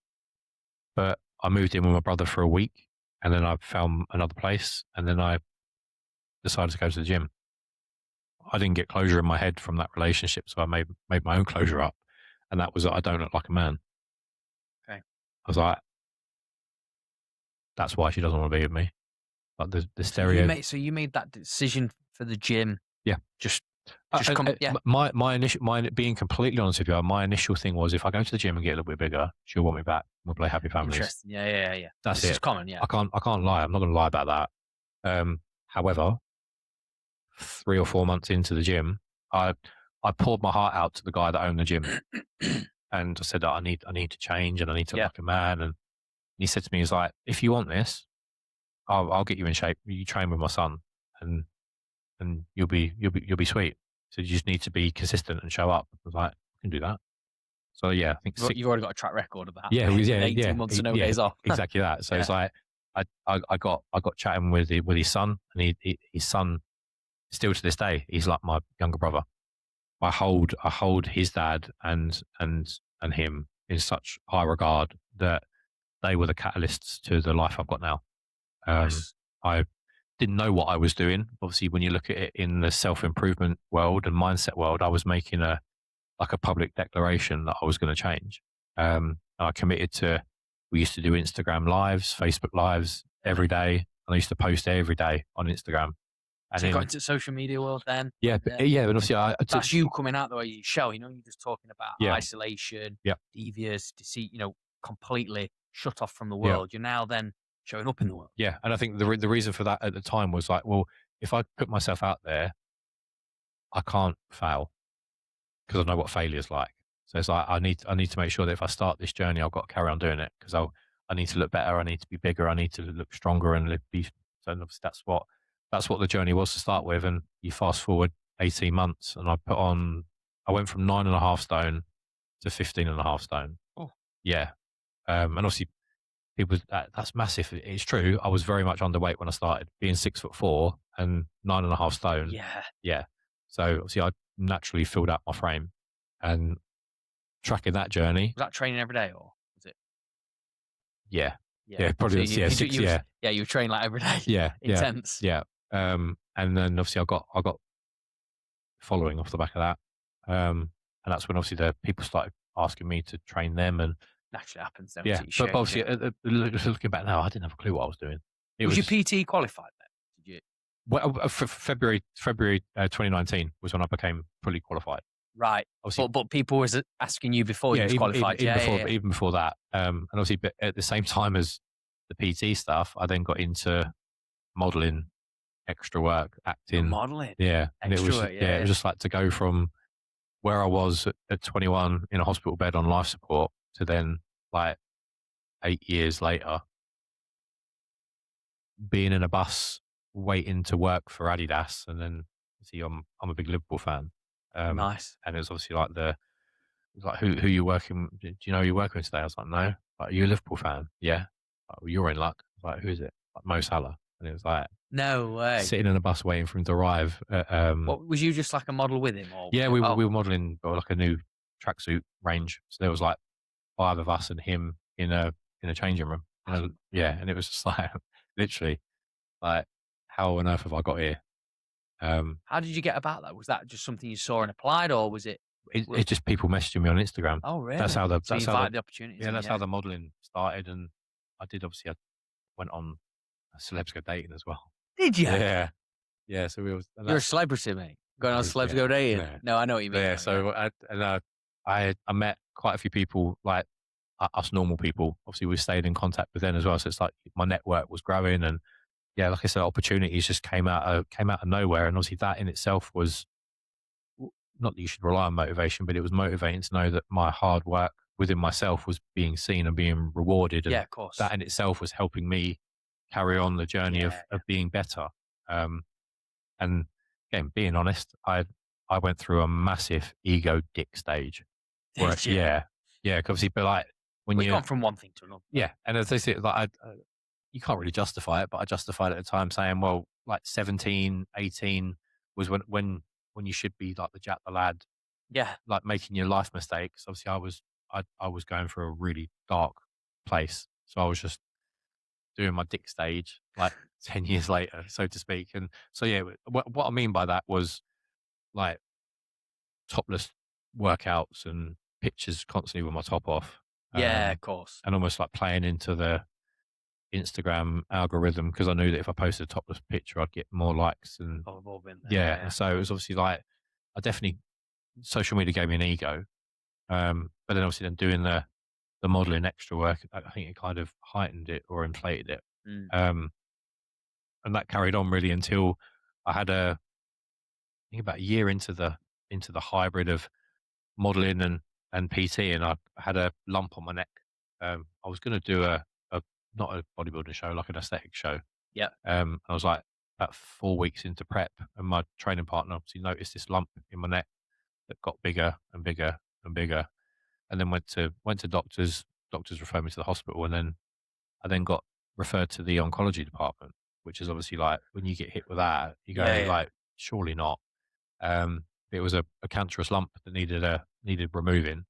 But I moved in with my brother for a week, and then I found another place, and then I decided to go to the gym. I didn't get closure in my head from that relationship, so I made my own closure up, and that was that I don't look like a man. Okay. I was like, that's why she doesn't want to be with me. Like the So you stereo. made that decision for the gym. Yeah. Just And yeah. my being completely honest with you, my initial thing was if I go to the gym and get a little bit bigger, she'll want me back. We'll play Happy Families. Interesting. Yeah. That's This is it. common. Yeah. I can't lie. I'm not going to lie about that. However, 3 or 4 months into the gym, I poured my heart out to the guy that owned the gym, and I said that I need to change and I need to look Yeah. like a man. And he said to me, he's like, if you want this, I'll get you in shape. You train with my son, and you'll be sweet. So you just need to be consistent and show up. I was like, I can do that. So yeah, I think You've already got a track record of that. yeah, it was, With yeah, 18 months and no yeah, days off. exactly that. So Yeah. it's like I got chatting with his son, and his son still to this day, he's like my younger brother. I hold his dad and him in such high regard that they were the catalysts to the life I've got now. Nice. I didn't know what I was doing. Obviously, when you look at it in the self improvement world and mindset world, I was making a public declaration that I was going to change. I committed to. We used to do Instagram lives, Facebook lives every day, and I used to post every day on Instagram. And So you got then into the social media world then? yeah, yeah, and obviously I took That's you coming out the way you show, you're just talking about yeah, isolation, yeah, devious, deceit, completely shut off from the yeah, world. You're now then showing up in the world. yeah. And I think the reason for that at the time was like, well, if I put myself out there, I can't fail because I know what failure's like. So it's like I need to make sure that if I start this journey, I've got to carry on doing it because I need to look better, I need to be bigger, I need to look stronger and be. So obviously that's what the journey was to start with. And you fast forward 18 months, and I went from 9.5 stone to 15.5 stone. Oh, Yeah, and obviously people that's massive. It's true. I was very much underweight when I started, being 6'4" and 9.5 stone. yeah. Yeah. So obviously I naturally filled out my frame and tracking that journey. Was that training every day or was it? Yeah. Yeah. Yeah. Probably So was, yeah. Six. Yeah. you were training like every day. Yeah. Yeah. Intense. Yeah. And then obviously I got following off the back of that. And that's when obviously the people started asking me to train them and Naturally happens, don't yeah. it? You But share, obviously looking back now, I didn't have a clue what I was doing. It Was your was PT qualified then? Did you? well, February 2019 was when I became fully qualified. Right. Obviously, But people was asking you before you yeah, was qualified. Yeah. even before that, and obviously, but at the same time as the PT stuff, I then got into modeling, extra work, You're acting. modeling. Yeah, and it Extra was work, yeah, it yeah. was just like to go from where I was at 21 in a hospital bed on life support to then like 8 years later being in a bus waiting to work for Adidas, and then see, I'm a big Liverpool fan, Nice. and it was obviously like it was like who you working? Do you know who you're working with today? I was like, no. Like, are you a Liverpool fan? Yeah. Like, well, you're in luck. I was like, who is it? Like Mo Salah, and it was like No way. sitting in a bus waiting for him to arrive. What was you just like a model with him or was Yeah, it we were modelling like a new tracksuit range, so there was like 5 of us and him in a changing room. Yeah, and it was just like literally like, how on earth have I got here? how did you get about that? Was that just something you saw and applied or was it It's just people messaging me on Instagram. Oh That's really? how So you invited the opportunities in, that's how yeah. the modeling started, and I did obviously I went on a celebs go dating as well. Did you? Yeah, yeah. So we was and You're a that's celebrity, mate. Going on celebs yeah, go dating. yeah, No, I know what you mean yeah. though, yeah. So I met quite a few people like us normal people. Obviously, we stayed in contact with them as well. So it's like my network was growing, and yeah, like I said, opportunities just came out of nowhere, and obviously that in itself was not that you should rely on motivation, but it was motivating to know that my hard work within myself was being seen and being rewarded. Yeah, And of course. that in itself was helping me carry on the journey Yeah. of being better. And again, being honest, I went through a massive ego dick stage where, Did you? yeah, 'cause obviously, but like when We've you, gone from one thing to another. yeah, and as I say, like you can't really justify it, but I justified it at the time saying, well, like 17, 18 was when you should be like the Jack the lad, Yeah. like making your life mistakes. Obviously, I was going through a really dark place, so I was just doing my dick stage like 10 years later, so to speak. And so yeah, what I mean by that was like topless workouts and pictures constantly with my top off, Yeah, of course. and almost like playing into the Instagram algorithm because I knew that if I posted a topless picture, I'd get more likes. And Oh, we've all been there. yeah, Yeah. and so it was obviously like I definitely social media gave me an ego. But then obviously then doing the modeling extra work, I think it kind of heightened it or inflated it. Mm. Um, and that carried on really until I had I think about a year into the hybrid of modeling and PT, and I had a lump on my neck. I was going to do a not a bodybuilding show, like an aesthetic show. Yeah. I was like about 4 weeks into prep, and my training partner obviously noticed this lump in my neck that got bigger and bigger and bigger. and then went to doctors. Doctors referred me to the hospital, and then I then got referred to the oncology department, which is obviously like when you get hit with that, you Yeah, go yeah. like, surely not. It was a cancerous lump that needed removing,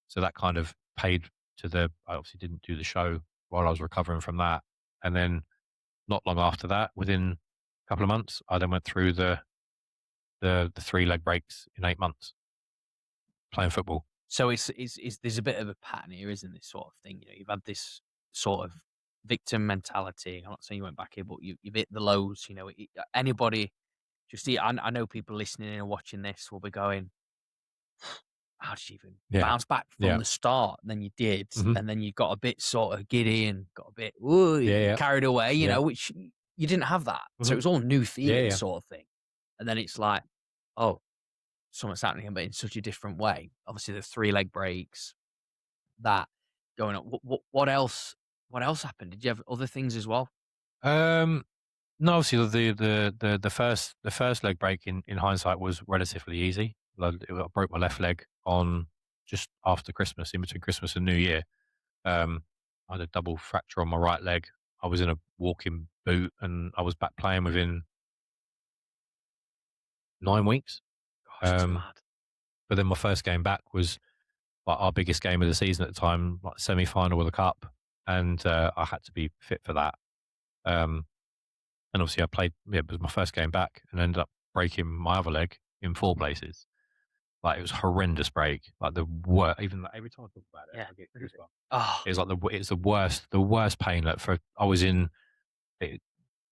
so that kind of paid to the. I obviously didn't do the show while I was recovering from that, and then not long after that, within a couple of months, I then went through the 3 leg breaks in 8 months playing football. So it's there's a bit of a pattern here, isn't this sort of thing? You know, you've had this sort of victim mentality. I'm not saying you went back here, but you've hit the lows. You know, anybody just see. I know people listening and watching this will be going, "How did you even Yeah, bounce back from yeah, the start?" And then you did, hmm, and then you got a bit sort of giddy and got a bit ooh, yeah, yeah, carried away. You yeah, know, which you didn't have that, so hmm, it was all new yeah, feeling yeah. sort of thing. And then it's like, oh, something's happening, but in such a different way. Obviously, the 3 leg breaks, that going on. What else? What else happened? Did you have other things as well? Um, no, obviously the first leg break in hindsight was relatively easy. Like, I broke my left leg on just after Christmas, in between Christmas and New Year. I had a double fracture on my right leg. I was in a walking boot, and I was back playing within 9 weeks. Gosh, that's Um, mad. but then my first game back was like our biggest game of the season at the time, like semi final of the cup, and I had to be fit for that. Um, and obviously, I played. Yeah, it was my first game back, and ended up breaking my other leg in 4 places. Like, it was a horrendous break. Like, the worst. Even like, every time I talk about it, Yeah. I get goosebumps. Oh, It's like it's the worst pain. Like, I was in it,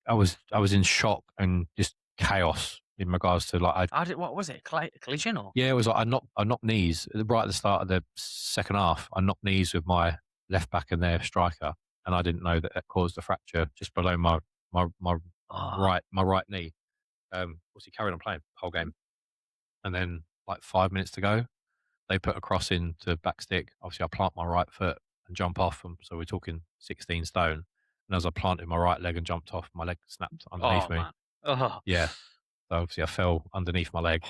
I was in shock and just chaos in regards to like I. how did what was it? A collision or? Yeah, it was like I knocked knees right at the start of the second half. I knocked knees with my left back and their striker, and I didn't know that that caused a fracture just below my Oh, right knee. Obviously carried on playing the whole game, and then like 5 minutes to go, they put a cross into back stick. Obviously, I plant my right foot and jump off, and so we're talking 16 stone. And as I planted my right leg and jumped off, my leg snapped underneath oh me. man. Oh. Yeah, so obviously I fell underneath my leg,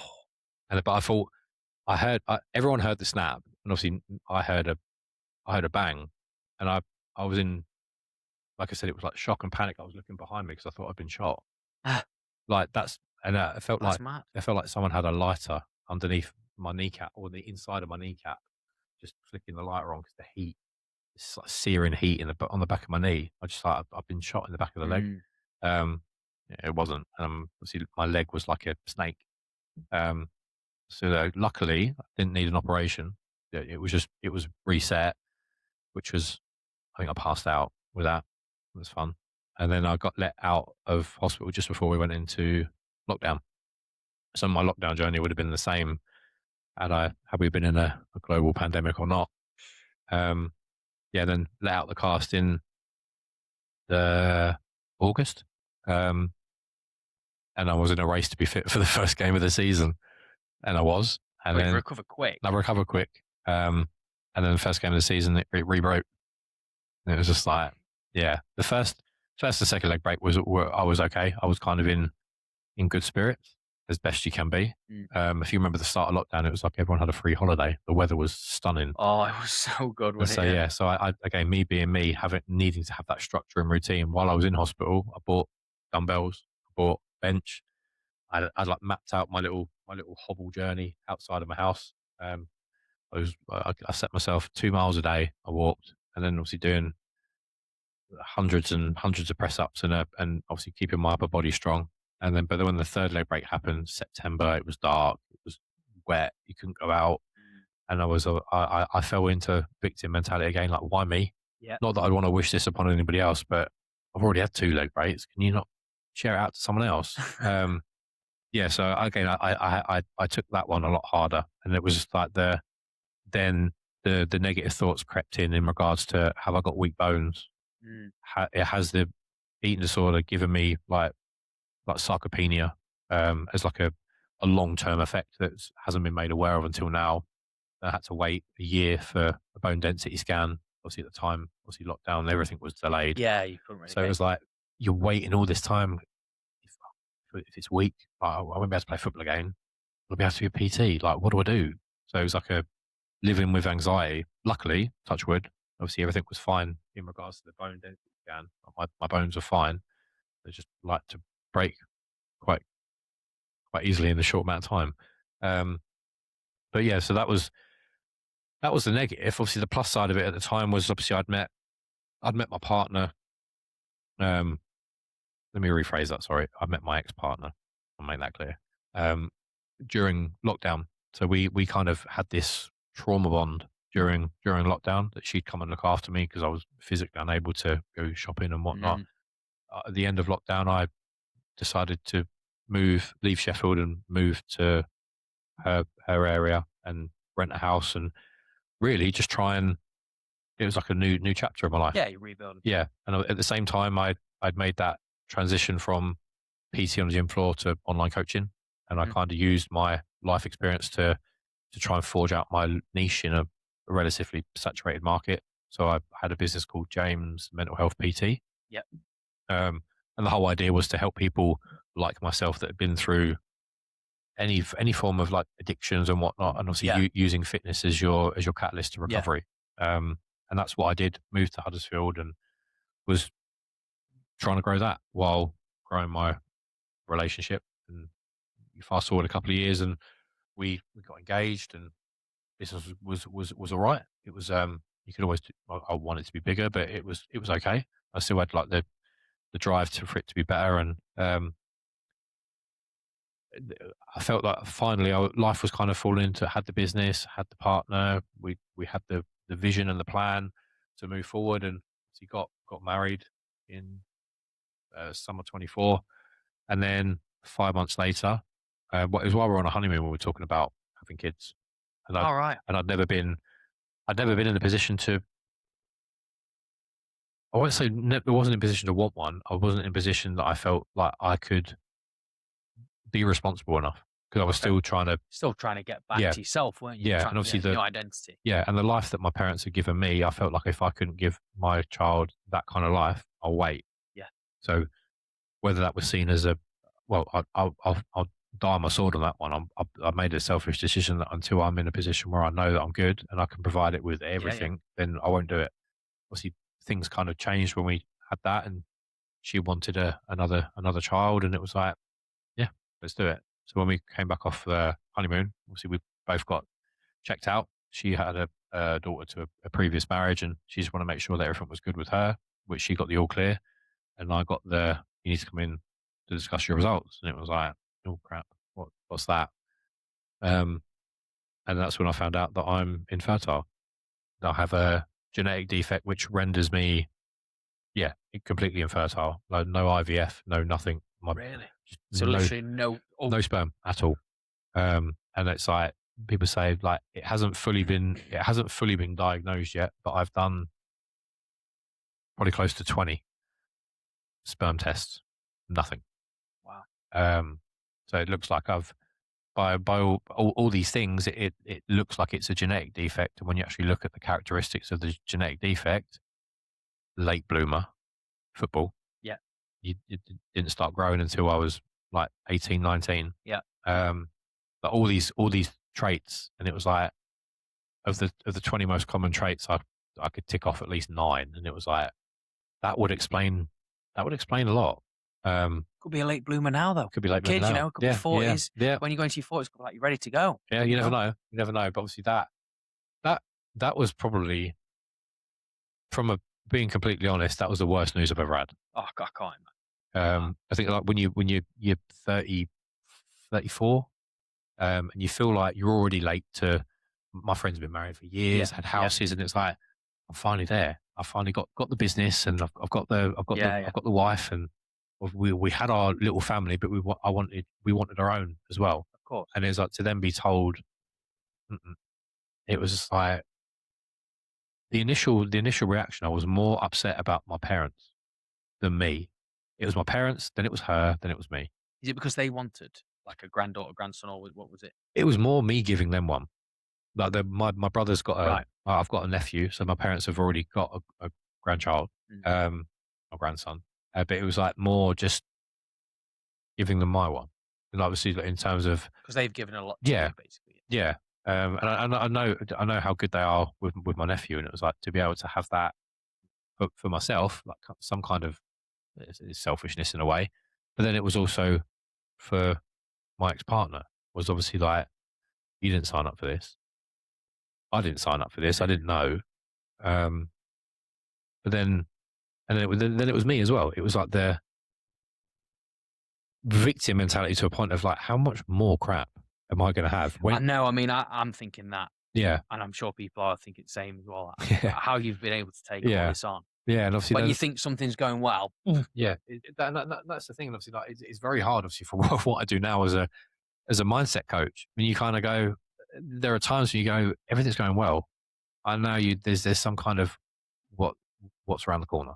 and but I thought everyone heard the snap, and obviously I heard a bang, and I was in, like I said, it was like shock and panic. I was looking behind me because I thought I'd been shot. Like that's and it felt That's like mad. someone had a lighter underneath my kneecap or the inside of my kneecap, just flicking the lighter on because the heat, it's like searing heat on the back of my knee. I just thought I've been shot in the back of the leg. Mm. Um, yeah, it wasn't. Obviously my leg was like a snake. Um, so luckily I didn't need an operation. It was reset, which was, I think I passed out with that. It was fun. And then I got let out of hospital just before we went into lockdown. So my lockdown journey would have been the same had we been in a global pandemic or not. Um, yeah, then let out the cast in the August, um, and I was in a race to be fit for the first game of the season, and I was, and Oh, you've then recovered quick. I recovered quick, and then the first game of the season it re-broke. And it was just like, yeah, the first and second leg break I was okay. I was kind of in good spirits as best you can be. Mm. If you remember the start of lockdown, it was like everyone had a free holiday. The weather was stunning. Oh, it was so good, And wasn't so, it? Yeah. yeah, so I again, me being me, needing to have that structure and routine. While I was in hospital, I bought dumbbells, I bought bench. I like mapped out my little hobble journey outside of my house. I set myself 2 miles a day. I walked, and then obviously doing hundreds and hundreds of press ups and obviously keeping my upper body strong. But then when the third leg break happened, September, it was dark, it was wet, you couldn't go out, Mm. and I fell into victim mentality again. Like, why me? Yeah. Not that I'd want to wish this upon anybody else, but I've already had 2 leg breaks. Can you not share it out to someone else? Yeah. So again, I took that one a lot harder, and it was just like then the negative thoughts crept in regards to, have I got weak bones? Mm. It has the eating disorder given me like sarcopenia, as like a long term effect that hasn't been made aware of until now. I had to wait a year for a bone density scan. Obviously, at the time, obviously lockdown, everything was delayed. Yeah, you couldn't really So it get. was like, you're waiting all this time. If it's weak, I won't be able to play football again. I'll be able to be a PT. Like, what do I do? So it was like living with anxiety. Luckily, touch wood, obviously everything was fine in regards to the bone density scan. My bones are fine. They just like to break quite quite easily in a short amount of time. Um, but yeah, so that was the negative. Obviously, the plus side of it at the time was obviously I'd met my partner. Um, Let me rephrase that. Sorry, I met my ex partner. I'll make that clear. Um, During lockdown, so we kind of had this trauma bond during lockdown that she'd come and look after me because I was physically unable to go shopping and whatnot. Mm. At the end of lockdown, I decided to leave Sheffield and move to her area and rent a house and really just try and it was like a new chapter of my life. Yeah, you rebuild. Yeah, and at the same time, I'd made that transition from PT on the gym floor to online coaching, and I Mhm. kind of used my life experience to try and forge out my niche in a relatively saturated market. So I had a business called James Mental Health PT, Yep. um, and the whole idea was to help people like myself that had been through any form of like addictions and whatnot, and obviously Yeah. using fitness as your catalyst to Yeah. recovery. And that's what I did. Moved to Huddersfield and was trying to grow that while growing my relationship. And you fast forward a couple of years, and we got engaged, and business was all right. It was you could always I want it to be bigger, but it was okay. I still had like the drive for it to be better, and I felt like finally life was kind of falling into had the business, had the partner, we had the vision and the plan to move forward, and he got married in summer 24, and then 5 months later, it was while we were on a honeymoon when we were talking about having kids, and All right. I'd never been in a position to. I won't say I wasn't in a position to want one. I wasn't in a position that I felt like I could be responsible enough because I was Okay. still trying to. Still trying to get back Yeah, to yourself, weren't you? yeah, Trying, and obviously new identity. yeah, and the life that my parents had given me, I felt like if I couldn't give my child that kind of life, I'll wait. Yeah. So whether that was seen as a, well, I'll die on my sword on that one. I've made a selfish decision that until I'm in a position where I know that I'm good and I can provide it with Yeah. Yeah. everything, then I won't do it. Obviously, things kind of changed when we had that, and she wanted another child, and it was like, yeah, let's do it. So when we came back off the honeymoon, obviously we both got checked out. She had a daughter to a previous marriage, and she just wanted to make sure that everything was good with her, which she got the all clear, and I got the you need to come in to discuss your results, and it was like, oh crap, what's that? Um, and that's when I found out that I'm infertile. That I have a genetic defect which renders me, yeah, completely infertile. Like no IVF, no nothing. Really? Just So literally no. Oh, no sperm at all. And it's like people say like it hasn't fully been diagnosed yet, but I've done probably close to 20 sperm tests, nothing. wow. So it looks like I've by all these things, it looks like it's a genetic defect, and when you actually look at the characteristics of the genetic defect, late bloomer, football, Yeah. you didn't start growing until I was like 18, 19. Yeah. Um, but all these traits, and it was like of the 20 most common traits, I could tick off at least 9, and it was like that would explain a lot. Could be a late bloomer now, though. Could be late bloomer Kids, now. could be Yeah, yeah, 40s. yeah, When you go into your 40s, like you're ready to go. yeah. You never know. You never know. But obviously that that was probably from a being completely honest, that was the worst news I've ever had. Oh, I can't. I think like you're 30, 34, and you feel like you're already late to. My friend's been married for years, Yeah. had Yeah. houses, and it's like I'm finally there. I finally got the business, and I've got Yeah. Yeah. I've got the wife, and we had our little family, but we wanted our own as well. Of course. And it's like to then be told, mm-mm. It was just like the initial reaction. I was more upset about my parents than me. It was my parents, then it was her, then it was me. Is it because they wanted like a granddaughter, grandson, or what was it? It was more me giving them one. Like my brother's got Right. I've got a nephew, so my parents have already got a grandchild, Mm. or grandson. But it was like more just giving them my one, and obviously like, in terms of Because they've given a lot to yeah, you, basically. yeah. And I know how good they are with my nephew, and it was like to be able to have that for myself, like some kind of it's selfishness in a way, but then it was also for my ex partner was obviously like you didn't sign up for this, I didn't sign up for this, I didn't know, um, but then then it was me as well. It was like the victim mentality to a point of like how much more crap am I going to have I when know. I mean, I'm thinking that, yeah and I'm sure people are thinking the same as well. yeah How you've been able to take all yeah this on yeah, and obviously when you then think something's going well. yeah, that's the thing. And obviously, like it's very hard, obviously, for what I do now as a mindset coach. When you kind of go, there are times when you go, everything's going well. I know you. There's some kind of what what's around the corner.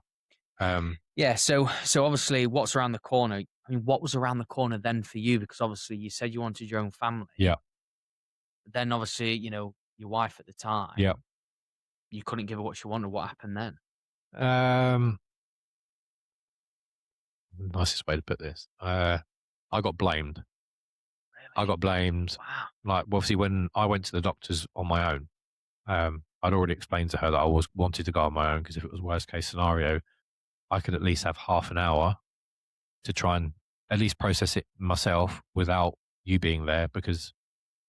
Yeah. So obviously, what's around the corner? I mean, what was around the corner then for you? Because obviously, you said you wanted your own family. Yeah, But then obviously, your wife at the yeah. time, you couldn't give her what she wanted. What happened then? Um, nicest way to put this. I got blamed. I Really? got blamed. Wow. Like obviously, when I went to the doctors on my own, I'd already explained to her that I was wanted to go on my own because if it was worst case scenario, I could at least have half an hour to try and at least process it myself without you being there because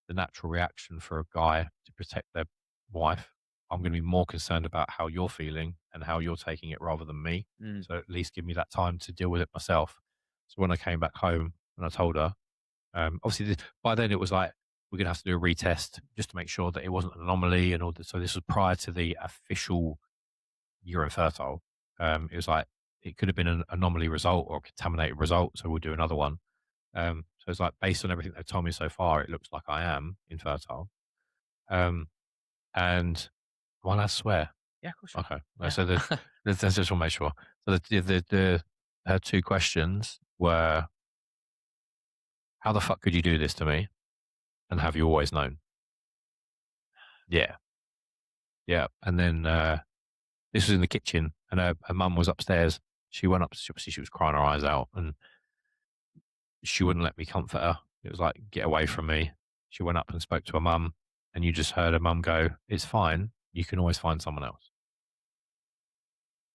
the natural reaction for a guy to protect their wife, I'm going to be more concerned about how you're feeling and how you're taking it rather than me. Mm. So at least give me that time to deal with it myself. So when I came back home and I told her, obviously by then it was like, we're going to have to do a retest just to make sure that it wasn't an anomaly and all this. So this was prior to the official you're infertile. It was like, it could have been an anomaly result or a contaminated result. So we'll do another one. So it's like based on everything they've told me so far, it looks like I am infertile. Um, and well, I swear. Yeah, of course you Okay. are. So Yeah. let's just want to make sure. So the her two questions were, how the fuck could you do this to me? And have you always known? Yeah. Yeah. And then this was in the kitchen and her mum was upstairs. She went up, she was crying her eyes out and she wouldn't let me comfort her. It was like, get away from me. She went up and spoke to her mum, and you just heard her mum go, it's fine. You can always find someone else.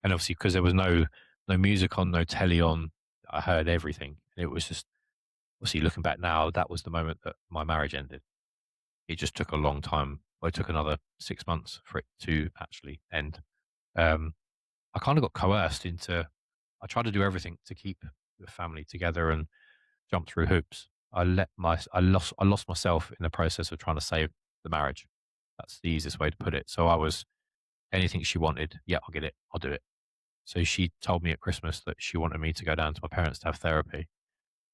And obviously, because there was no music on, no telly on, I heard everything. And it was just, obviously, looking back now, that was the moment that my marriage ended. It just took a long time. Well, it took another 6 months for it to actually end. Um, I kind of got coerced into, I tried to do everything to keep the family together and jump through hoops. I lost myself in the process of trying to save the marriage. That's the easiest way to put it. So I was anything she wanted, yeah, I'll get it, I'll do it. So she told me at Christmas that she wanted me to go down to my parents to have therapy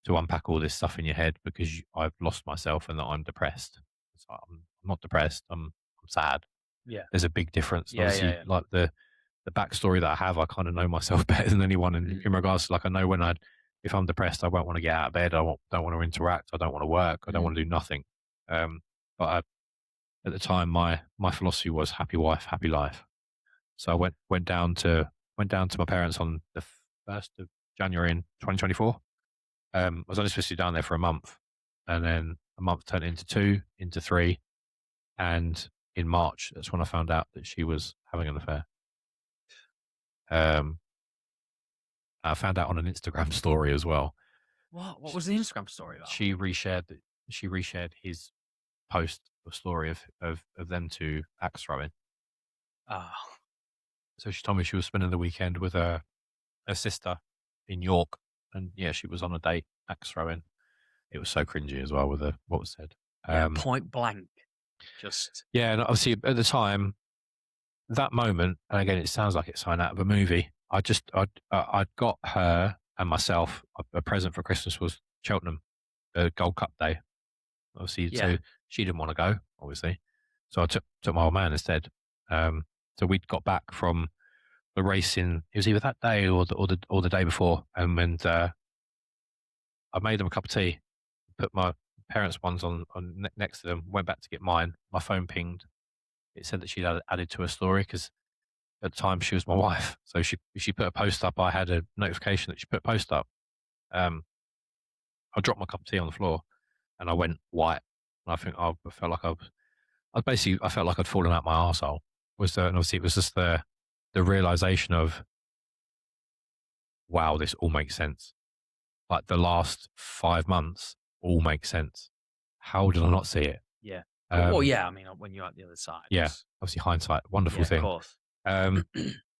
to unpack all this stuff in your head because I've lost myself and that I'm depressed. It's like, I'm not depressed. I'm sad. Yeah. There's a big difference. And Yeah. Yeah. obviously, Yeah. like the backstory that I have, I kind of know myself better than anyone Mm. in regards to like I know when if I'm depressed, I won't want to get out of bed. Don't want to interact. I don't want to work. I don't Mm. want to do nothing. But at the time, my philosophy was happy wife, happy life. So I went down to my parents on the 1st of January in 2024. I was only supposed to be down there for a month, and then a month turned into two, into three, and in March, that's when I found out that she was having an affair. Um, I found out on an Instagram story as well. What was the Instagram story about? She reshared that she reshared his post or story of them two axe throwing. Oh, So she told me she was spending the weekend with her sister in York, and yeah, she was on a date axe throwing. It was so cringy as well with what was said. yeah. Point blank. Just Yeah, and obviously at the time, that moment, and again, it sounds like it's something out of a movie. I'd got her and myself a present for Christmas was Cheltenham, Gold Cup day. Obviously, yeah. so she didn't want to go, obviously. So I took my old man instead. So we'd got back from the racing. It was either that day or the day before, and I made them a cup of tea, put my parents' ones on next to them. Went back to get mine. My phone pinged. It said that she'd added to her story because at the time she was my wife. So she put a post up. I had a notification that she put a post up. Um, I dropped my cup of tea on the floor and I went white. And I think I felt like I felt like I'd fallen out my arsehole. And obviously it was just the realization of, wow, this all makes sense. Like the last 5 months all makes sense. How did I not see it? Yeah. Well, Um, yeah, I mean, when you're at the other side, yeah, obviously hindsight, wonderful yeah, of thing. course. Um,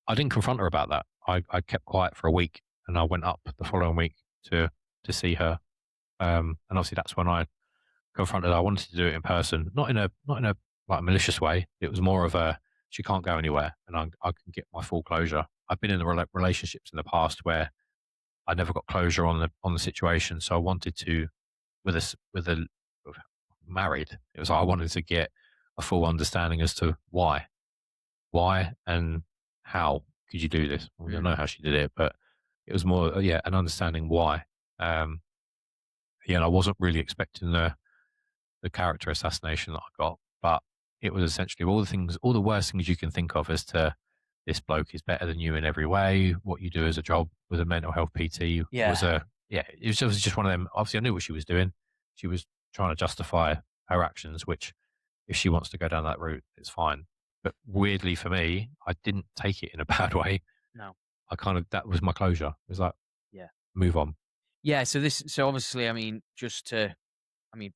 I didn't confront her about that. I kept quiet for a week, and I went up the following week to see her. And obviously that's when I confronted her. I wanted to do it in person, not in a like malicious way. It was more of a, she can't go anywhere, and I can get my full closure. I've been in the relationships in the past where I never got closure on the situation, so I wanted to, with a married. It was like I wanted to get a full understanding as to why and how could you do this. I don't Mm, know how she did it, but it was more, yeah, an understanding why. Um, yeah, and I wasn't really expecting the character assassination that I got, but it was essentially all the things, all the worst things you can think of as to, this bloke is better than you in every way. What you do as a job with a mental health PT was yeah. it was just one of them. Obviously, I knew what she was doing. She was trying to justify her actions, which if she wants to go down that route, it's fine. But weirdly for me, I didn't take it in a bad way. No. I kind of, that was my closure. It was like, Yeah. move on. Yeah. So obviously, I mean,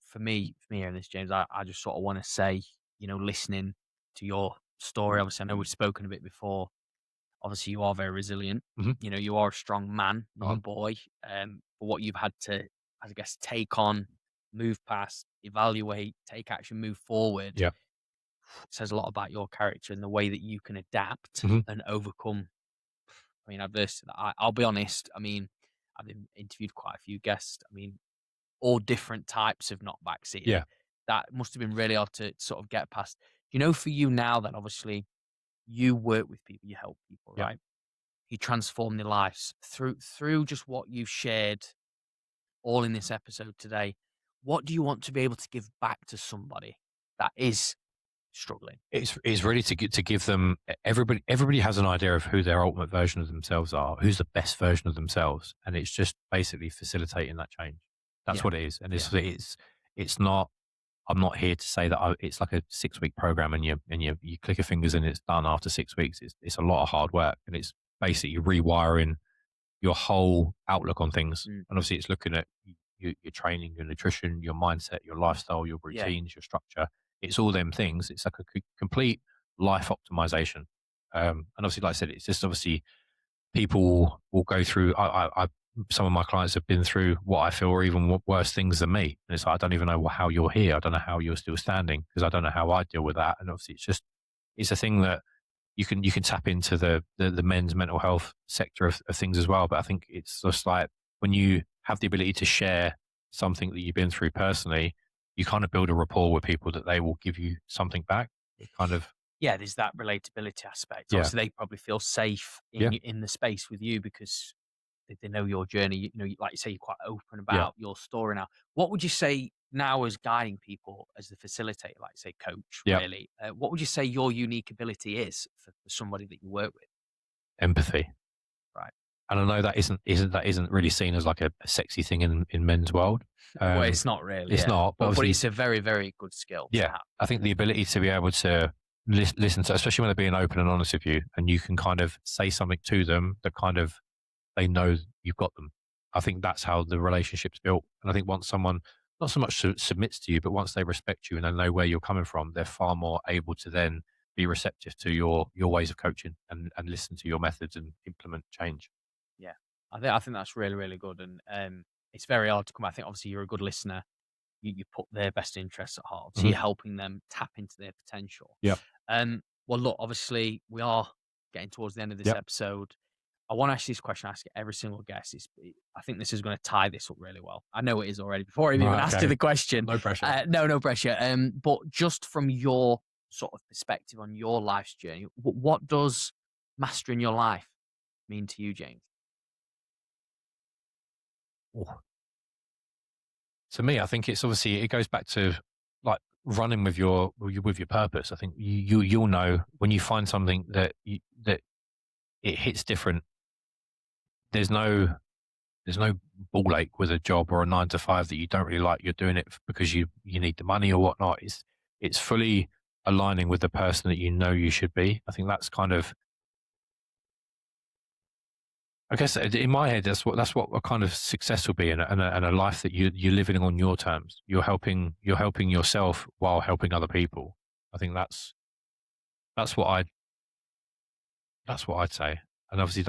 for me hearing this, James, I just sort of want to say, listening to your story, obviously, I know we've spoken a bit before. Obviously, you are very resilient. Hmm. You are a strong man, not a Hmm. boy. For what you've had to, I guess, take on, move past, evaluate, take action, move forward, Yeah. it says a lot about your character and the way that you can adapt Hmm. and overcome, adversity. I'll be honest. I mean, I've interviewed quite a few guests. I mean, all different types of knockbacks here. Yeah. That must have been really hard to sort of get past. For you now that obviously you work with people, you help people, Yeah. right? You transform their lives through just what you've shared all in this episode today. What do you want to be able to give back to somebody that is struggling? It's really to give them, everybody has an idea of who their ultimate version of themselves are, who's the best version of themselves, and it's just basically facilitating that change. That's Yeah, what it is, and yeah, it's not. I'm not here to say that it's like a 6 week program and you click your fingers and it's done after 6 weeks. It's a lot of hard work, and it's basically rewiring your whole outlook on things. mm, And obviously, it's looking at your training, your nutrition, your mindset, your lifestyle, your yeah, routines, your structure. It's all them things. It's like a complete life optimization. And obviously, like I said, it's just obviously people will go through. Some of my clients have been through what I feel are even worse things than me. And it's like, I don't even know how you're here. I don't know how you're still standing, because I don't know how I deal with that. And obviously, it's a thing that you can tap into the men's mental health sector of things as well. But I think it's just like, when you have the ability to share something that you've been through personally, you kind of build a rapport with people that they will give you something back. It kind of, yeah. There's that relatability aspect. yeah, Obviously, they probably feel safe yeah, in the space with you because they know your journey. Like you say, you're quite open yeah, about your story now. What would you say now as guiding people as the facilitator, like say coach, yeah. really? What would you say your unique ability is for somebody that you work with? Empathy. Right. And I know that isn't really seen as like a sexy thing in men's world. Well, Um, it's not really, it's yeah. not, but But obviously, it's a very, very good skill to yeah, have. I think the ability to be able to listen to, especially when they're being open and honest with you, and you can kind of say something to them that kind of, they know you've got them. I think that's how the relationship's built. And I think once someone not so much submits to you, but once they respect you and they know where you're coming from, they're far more able to then be receptive to your ways of coaching, and listen to your methods and implement change. Yeah. I think that's really, really good. And it's very hard to come. I think obviously you're a good listener. You put their best interests at heart. So Hmm. you're helping them tap into their potential. Yep. Well, look, obviously we are getting towards the end of this Yep. episode. I want to ask you this question. I ask every single guest. I think this is going to tie this up really well. I know it is already. Before I even Right. asked you Okay. the question, No pressure. no pressure. But just from your sort of perspective on your life's journey, what does mastering your life mean to you, James? Oh. To me, I think it's obviously, it goes back to like running with your purpose. I think you'll know when you find something that it hits different. There's no there's no ball ache with a job or a 9 to 5 that you don't really like. You're doing it because you need the money or whatnot. It's fully. aligning with the person that you know you should be. I think that's kind of, I guess in my head, that's what a kind of success will be, and a life that you're living on your terms. You're helping yourself while helping other people. I think that's what I that's what I'd say. And obviously,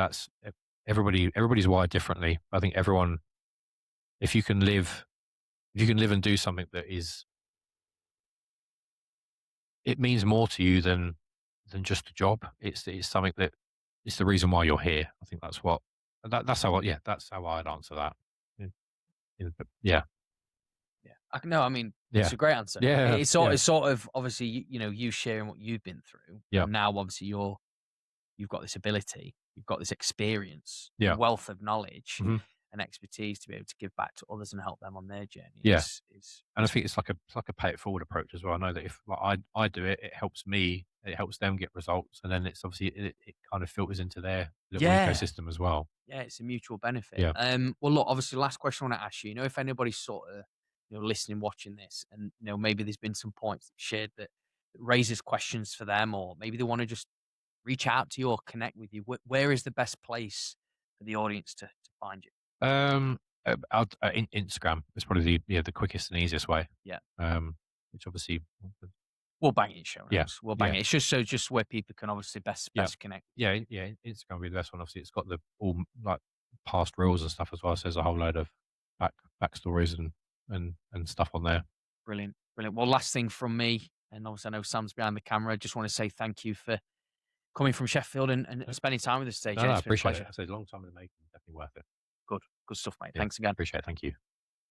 everybody's wired differently. I think everyone, if you can live, if you can live and do something that is, it means more to you than just a job. It's something that, it's the reason why you're here. I think that's how yeah, that's how I'd answer that. In, yeah, Yeah. No, I mean, it's yeah, a great answer. yeah, yeah, It's sort of obviously, you sharing what you've been through, yeah, and now obviously you've got this ability, you've got this experience yeah. and wealth of knowledge Hmm. and expertise to be able to give back to others and help them on their journey Yeah. And I is think it's like a pay it forward approach as well. I know that if like I do it, it helps me, it helps them get results, and then it's obviously it kind of filters into their little yeah, ecosystem as well. yeah, it's a mutual benefit. Yeah. Well, look, obviously, last question I want to ask you. If anybody's sort of listening, watching this, and maybe there's been some points shared that raises questions for them, or maybe they want to just reach out to you or connect with you. Where is the best place for the audience to find you? Instagram is probably the quickest and easiest way. Yeah. Which obviously, We'll bang it in show yeah, notes. We'll bang yeah, it. It's just where people can obviously yeah, best connect with you. yeah. Instagram will be the best one. Obviously, it's got the all like past reels and stuff as well. So there's a whole load of backstories and stuff on there. Brilliant, brilliant. Well, last thing from me, and obviously I know Sam's behind the camera. I just want to say thank you for coming from Sheffield and spending time with us today, No, Jay. no, I It's been a appreciate it. pleasure. I said a long time in the making, definitely worth it. Good stuff, mate. Yeah, Thanks again. appreciate it. Thank you.